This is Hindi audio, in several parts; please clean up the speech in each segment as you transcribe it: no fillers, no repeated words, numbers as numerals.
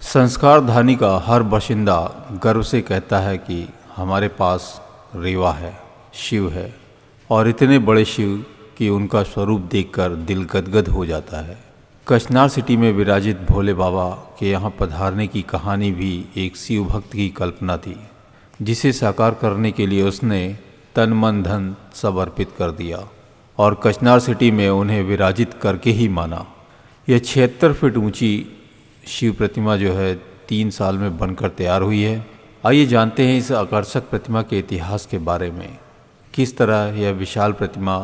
संस्कार धानी का हर बाशिंदा गर्व से कहता है कि हमारे पास रेवा है, शिव है, और इतने बड़े शिव कि उनका स्वरूप देखकर दिल गदगद हो जाता है। कचनार सिटी में विराजित भोले बाबा के यहाँ पधारने की कहानी भी एक शिव भक्त की कल्पना थी, जिसे साकार करने के लिए उसने तन मन धन सब अर्पित कर दिया और कचनार सिटी में उन्हें विराजित करके ही माना। यह 76 फीट ऊंची शिव प्रतिमा जो है 3 साल में बनकर तैयार हुई है। आइए जानते हैं इस आकर्षक प्रतिमा के इतिहास के बारे में। किस तरह यह विशाल प्रतिमा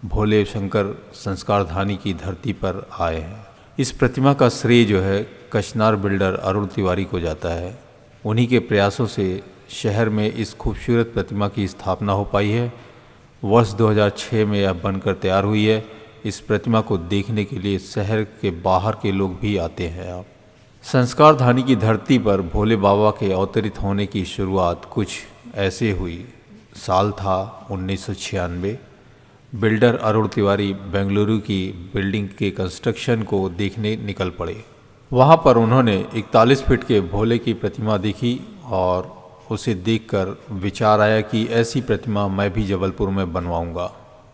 भोले शंकर संस्कार धानी की धरती पर आए हैं। इस प्रतिमा का श्रेय जो है कचनार बिल्डर अरुण तिवारी को जाता है। उन्हीं के प्रयासों से शहर में इस खूबसूरत प्रतिमा की स्थापना हो पाई है। वर्ष 2006 में यह बनकर तैयार हुई है। इस प्रतिमा को देखने के लिए शहर के बाहर के लोग भी आते हैं। आप संस्कार धानी की धरती पर भोले बाबा के अवतरित होने की शुरुआत कुछ ऐसे हुई। साल था 1996। बिल्डर अरुण तिवारी बेंगलुरु की बिल्डिंग के कंस्ट्रक्शन को देखने निकल पड़े। वहां पर उन्होंने 41 फीट के भोले की प्रतिमा देखी और उसे देखकर विचार आया कि ऐसी प्रतिमा मैं भी जबलपुर में बनवाऊंगा।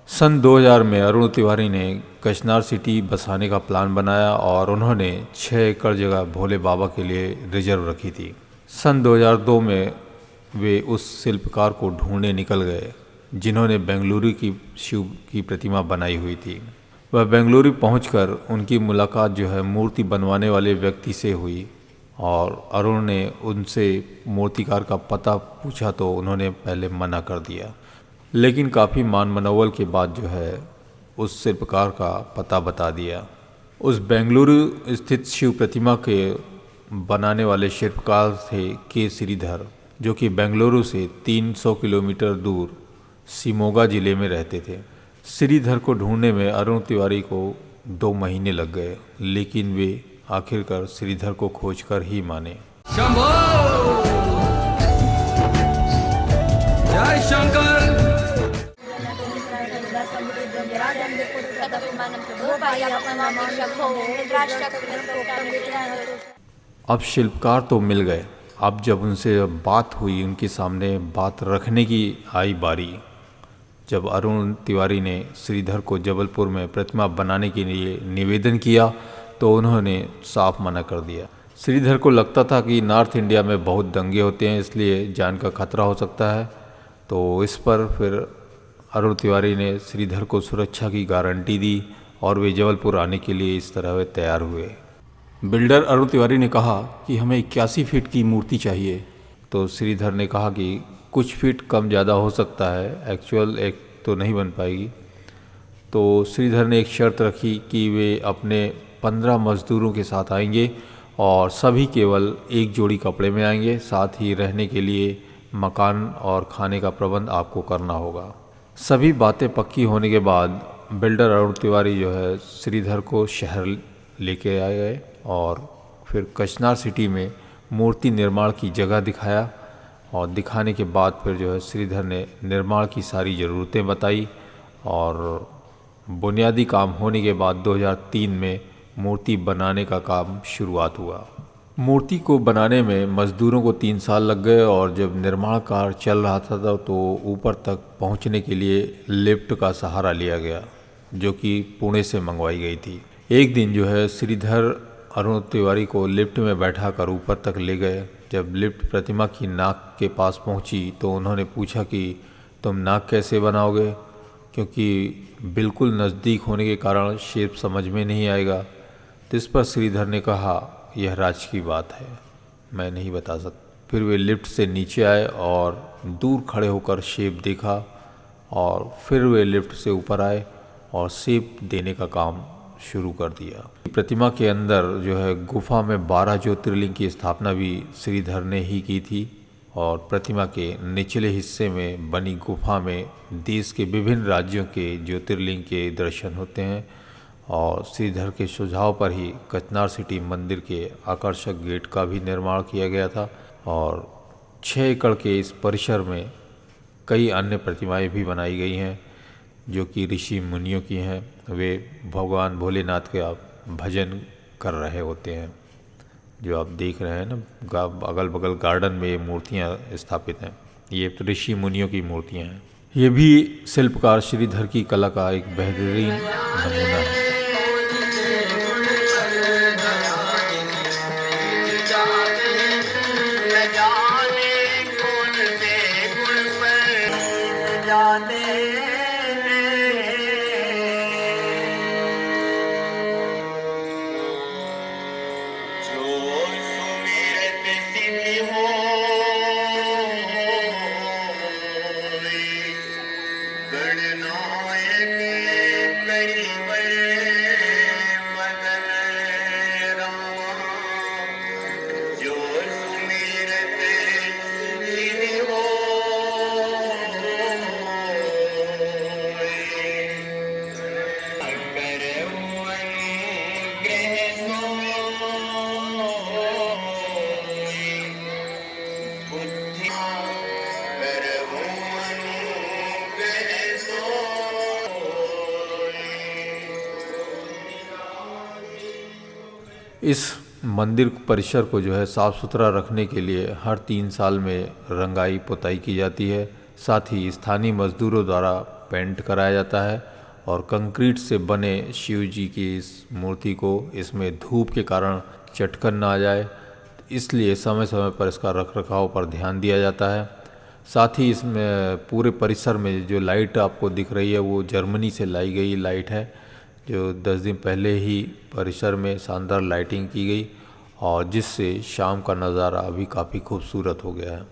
सन 2000 में अरुण तिवारी ने कचनार सिटी बसाने का प्लान बनाया और उन्होंने 6 एकड़ जगह भोले बाबा के लिए रिजर्व रखी थी। सन 2002 में वे उस शिल्पकार को ढूंढने निकल गए जिन्होंने बेंगलुरु की शिव की प्रतिमा बनाई हुई थी। वह बेंगलुरु पहुंचकर उनकी मुलाकात जो है मूर्ति बनवाने वाले व्यक्ति से हुई और अरुण ने उनसे मूर्तिकार का पता पूछा तो उन्होंने पहले मना कर दिया, लेकिन काफ़ी मान मनौवल के बाद जो है उस शिल्पकार का पता बता दिया। उस बेंगलुरु स्थित शिव प्रतिमा के बनाने वाले शिल्पकार थे के श्रीधर, जो कि बेंगलुरु से 300 किलोमीटर दूर शिमोगा जिले में रहते थे। श्रीधर को ढूंढने में अरुण तिवारी को 2 महीने लग गए, लेकिन वे आखिरकार श्रीधर को खोजकर ही माने। शंभो जय शंकर। अब शिल्पकार तो मिल गए। अब जब उनसे बात हुई, उनके सामने बात रखने की आई बारी, जब अरुण तिवारी ने श्रीधर को जबलपुर में प्रतिमा बनाने के लिए निवेदन किया तो उन्होंने साफ मना कर दिया। श्रीधर को लगता था कि नॉर्थ इंडिया में बहुत दंगे होते हैं, इसलिए जान का खतरा हो सकता है। तो इस पर फिर अरुण तिवारी ने श्रीधर को सुरक्षा की गारंटी दी और वे जबलपुर आने के लिए इस तरह वे तैयार हुए। बिल्डर अरुण तिवारी ने कहा कि हमें 81 फीट की मूर्ति चाहिए, तो श्रीधर ने कहा कि कुछ फीट कम ज़्यादा हो सकता है, एक्चुअल एक तो नहीं बन पाएगी। तो श्रीधर ने एक शर्त रखी कि वे अपने 15 मजदूरों के साथ आएंगे और सभी केवल एक जोड़ी कपड़े में आएंगे, साथ ही रहने के लिए मकान और खाने का प्रबंध आपको करना होगा। सभी बातें पक्की होने के बाद बिल्डर अरुण तिवारी जो है श्रीधर को शहर लेके आए गए और फिर कचनार सिटी में मूर्ति निर्माण की जगह दिखाया और दिखाने के बाद फिर जो है श्रीधर ने निर्माण की सारी ज़रूरतें बताई और बुनियादी काम होने के बाद 2003 में मूर्ति बनाने का काम शुरुआत हुआ। मूर्ति को बनाने में मज़दूरों को 3 साल लग गए और जब निर्माण कार्य चल रहा था तो ऊपर तक पहुंचने के लिए लिफ्ट का सहारा लिया गया, जो कि पुणे से मंगवाई गई थी। एक दिन जो है श्रीधर अरुण तिवारी को लिफ्ट में बैठाकर ऊपर तक ले गए। जब लिफ्ट प्रतिमा की नाक के पास पहुंची तो उन्होंने पूछा कि तुम नाक कैसे बनाओगे, क्योंकि बिल्कुल नज़दीक होने के कारण शेप समझ में नहीं आएगा। तो इस पर श्रीधर ने कहा यह राज की बात है, मैं नहीं बता सकता। फिर वे लिफ्ट से नीचे आए और दूर खड़े होकर शेप देखा और फिर वे लिफ्ट से ऊपर आए और शेप देने का काम शुरू कर दिया। प्रतिमा के अंदर जो है गुफा में 12 ज्योतिर्लिंग की स्थापना भी श्रीधर ने ही की थी और प्रतिमा के निचले हिस्से में बनी गुफा में देश के विभिन्न राज्यों के ज्योतिर्लिंग के दर्शन होते हैं और श्रीधर के सुझाव पर ही कचनार सिटी मंदिर के आकर्षक गेट का भी निर्माण किया गया था और 6 एकड़ के इस परिसर में कई अन्य प्रतिमाएं भी बनाई गई हैं जो कि ऋषि मुनियों की हैं वे भगवान भोलेनाथ के आप भजन कर रहे होते हैं। जो आप देख रहे हैं ना, अगल बगल गार्डन में ये मूर्तियाँ स्थापित हैं, ये ऋषि मुनियों की मूर्तियाँ हैं। ये भी शिल्पकार श्रीधर की कला का एक बेहतरीन नमूना है। इस मंदिर परिसर को जो है साफ़ सुथरा रखने के लिए हर 3 साल में रंगाई पुताई की जाती है। साथ ही स्थानीय मजदूरों द्वारा पेंट कराया जाता है और कंक्रीट से बने शिव जी की इस मूर्ति को इसमें धूप के कारण चटकन ना आ जाए, इसलिए समय समय पर इसका रख रखाव पर ध्यान दिया जाता है। साथ ही इसमें पूरे परिसर में जो लाइट आपको दिख रही है वो जर्मनी से लाई गई लाइट है, जो 10 दिन पहले ही परिसर में शानदार लाइटिंग की गई और जिससे शाम का नज़ारा अभी काफ़ी खूबसूरत हो गया है।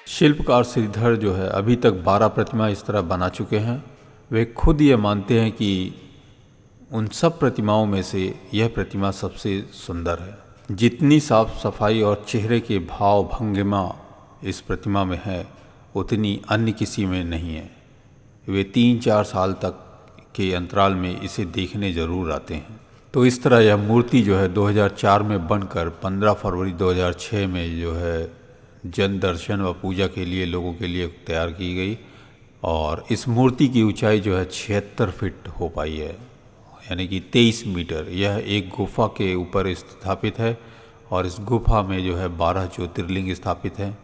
शिल्पकार श्रीधर जो है अभी तक 12 प्रतिमा इस तरह बना चुके हैं। वे खुद ये मानते हैं कि उन सब प्रतिमाओं में से यह प्रतिमा सबसे सुंदर है। जितनी साफ सफाई और चेहरे के भाव भंगिमा इस प्रतिमा में है उतनी अन्य किसी में नहीं है। वे 3-4 साल तक के अंतराल में इसे देखने ज़रूर आते हैं। तो इस तरह यह मूर्ति जो है 2004 में बनकर 15 फरवरी 2006 में जो है जन दर्शन व पूजा के लिए लोगों के लिए तैयार की गई और इस मूर्ति की ऊंचाई जो है 76 फीट हो पाई है, यानी कि 23 मीटर। यह एक गुफा के ऊपर स्थापित है और इस गुफा में जो है 12 ज्योतिर्लिंग स्थापित हैं।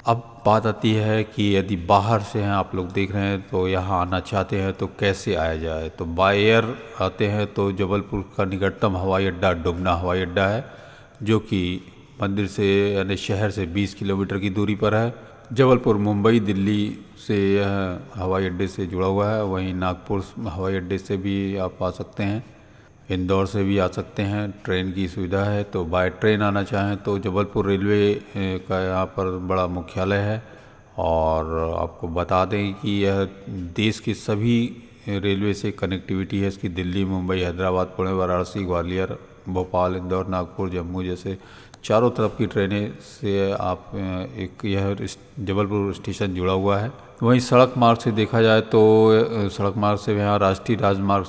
अब बात आती है कि यदि बाहर से हैं आप लोग देख रहे हैं तो यहाँ आना चाहते हैं तो कैसे आया जाए। तो बाय एयर आते हैं तो जबलपुर का निकटतम हवाई अड्डा डुमना हवाई अड्डा है, जो कि मंदिर से यानी शहर से 20 किलोमीटर की दूरी पर है। जबलपुर मुंबई दिल्ली से यह हवाई अड्डे से जुड़ा हुआ है। वहीं नागपुर हवाई अड्डे से भी आप आ सकते हैं, इंदौर से भी आ सकते हैं, ट्रेन की सुविधा है। तो बाय ट्रेन आना चाहें तो जबलपुर रेलवे का यहाँ पर बड़ा मुख्यालय है और आपको बता दें कि यह देश के सभी रेलवे से कनेक्टिविटी है इसकी। दिल्ली, मुंबई, हैदराबाद, पुणे, वाराणसी, ग्वालियर, भोपाल, इंदौर, नागपुर, जम्मू जैसे चारों तरफ की ट्रेनें से आप एक यह जबलपुर स्टेशन जुड़ा हुआ है। वहीं सड़क मार्ग से देखा जाए तो सड़क मार्ग से यहाँ राष्ट्रीय राजमार्ग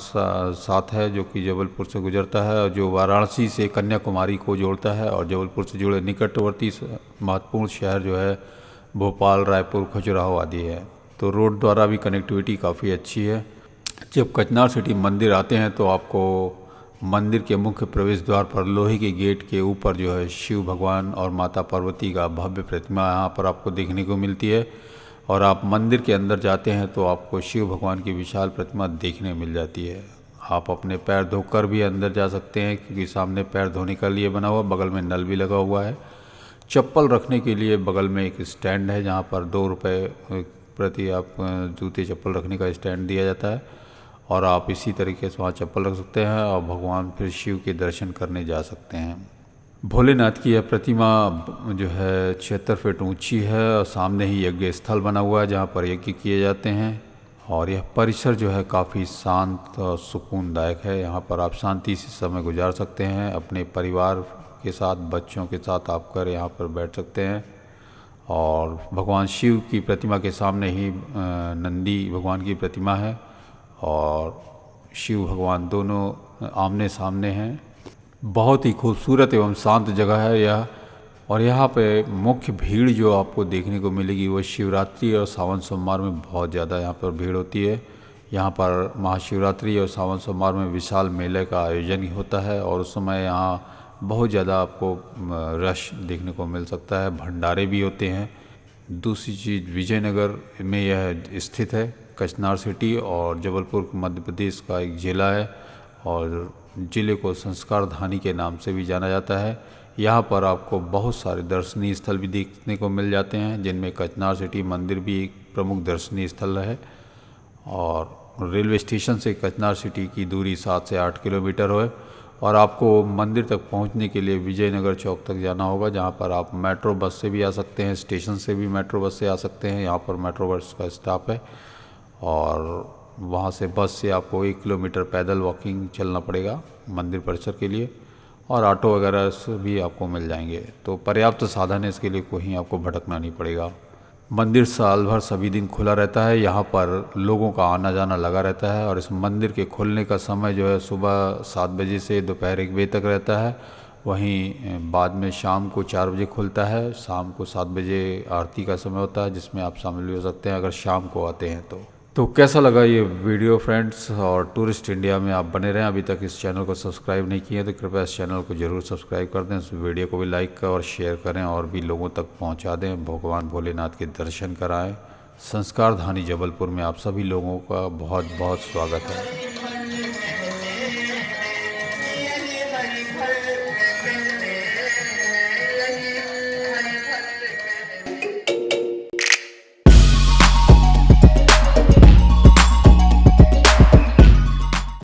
7 है जो कि जबलपुर से गुजरता है और जो वाराणसी से कन्याकुमारी को जोड़ता है और जबलपुर से जुड़े निकटवर्ती महत्वपूर्ण शहर जो है भोपाल, रायपुर, खजुराहो आदि है। तो रोड द्वारा भी कनेक्टिविटी काफ़ी अच्छी है। जब कचनार सिटी मंदिर आते हैं तो आपको मंदिर के मुख्य प्रवेश द्वार पर लोहे के गेट के ऊपर जो है शिव भगवान और माता पार्वती का भव्य प्रतिमा यहाँ पर आपको देखने को मिलती है और आप मंदिर के अंदर जाते हैं तो आपको शिव भगवान की विशाल प्रतिमा देखने मिल जाती है। आप अपने पैर धोकर भी अंदर जा सकते हैं क्योंकि सामने पैर धोने के लिए बना हुआ, बगल में नल भी लगा हुआ है। चप्पल रखने के लिए बगल में एक स्टैंड है जहाँ पर 2 रुपये प्रति आप जूते चप्पल रखने का स्टैंड दिया जाता है और आप इसी तरीके से वहाँ चप्पल रख सकते हैं और भगवान फिर शिव के दर्शन करने जा सकते हैं। भोलेनाथ की यह प्रतिमा जो है 76 फीट ऊंची है और सामने ही यज्ञ स्थल बना हुआ है जहाँ पर यज्ञ किए जाते हैं और यह परिसर जो है काफ़ी शांत और सुकूनदायक है। यहाँ पर आप शांति से समय गुजार सकते हैं, अपने परिवार के साथ, बच्चों के साथ आप कर यहाँ पर बैठ सकते हैं और भगवान शिव की प्रतिमा के सामने ही नंदी भगवान की प्रतिमा है और शिव भगवान दोनों आमने सामने हैं। बहुत ही खूबसूरत एवं शांत जगह है यह। और यहाँ पे मुख्य भीड़ जो आपको देखने को मिलेगी वो शिवरात्रि और सावन सोमवार में बहुत ज़्यादा यहाँ पर भीड़ होती है। यहाँ पर महाशिवरात्रि और सावन सोमवार में विशाल मेले का आयोजन होता है और उस समय यहाँ बहुत ज़्यादा आपको रश देखने को मिल सकता है। भंडारे भी होते हैं। दूसरी चीज़, विजयनगर में यह स्थित है। कचनार सिटी और जबलपुर मध्य प्रदेश का एक ज़िला है और ज़िले को संस्कार धानी के नाम से भी जाना जाता है। यहाँ पर आपको बहुत सारे दर्शनीय स्थल भी देखने को मिल जाते हैं, जिनमें कचनार सिटी मंदिर भी एक प्रमुख दर्शनीय स्थल है। और रेलवे स्टेशन से कचनार सिटी की दूरी 7 से 8 किलोमीटर है और आपको मंदिर तक पहुँचने के लिए विजयनगर चौक तक जाना होगा, जहाँ पर आप मेट्रो बस से भी आ सकते हैं, स्टेशन से भी मेट्रो बस से आ सकते हैं। यहाँ पर मेट्रो बस का स्टॉप है और वहाँ से बस से आपको 1 किलोमीटर पैदल वॉकिंग चलना पड़ेगा मंदिर परिसर के लिए और ऑटो वगैरह से भी आपको मिल जाएंगे। तो पर्याप्त साधन है, इसके लिए कहीं आपको भटकना नहीं पड़ेगा। मंदिर साल भर सभी दिन खुला रहता है। यहाँ पर लोगों का आना जाना लगा रहता है और इस मंदिर के खुलने का समय जो है सुबह 7 बजे से दोपहर 1 बजे तक रहता है। वहीं बाद में शाम को 4 बजे खुलता है। शाम को 7 बजे आरती का समय होता है, जिसमें आप शामिल भी हो सकते हैं अगर शाम को आते हैं तो कैसा लगा ये वीडियो फ्रेंड्स? और टूरिस्ट इंडिया में आप बने रहें। अभी तक इस चैनल को सब्सक्राइब नहीं किए तो कृपया इस चैनल को ज़रूर सब्सक्राइब कर दें। इस वीडियो को भी लाइक और शेयर करें और भी लोगों तक पहुंचा दें। भगवान भोलेनाथ के दर्शन कराएं। संस्कार धानी जबलपुर में आप सभी लोगों का बहुत बहुत स्वागत है।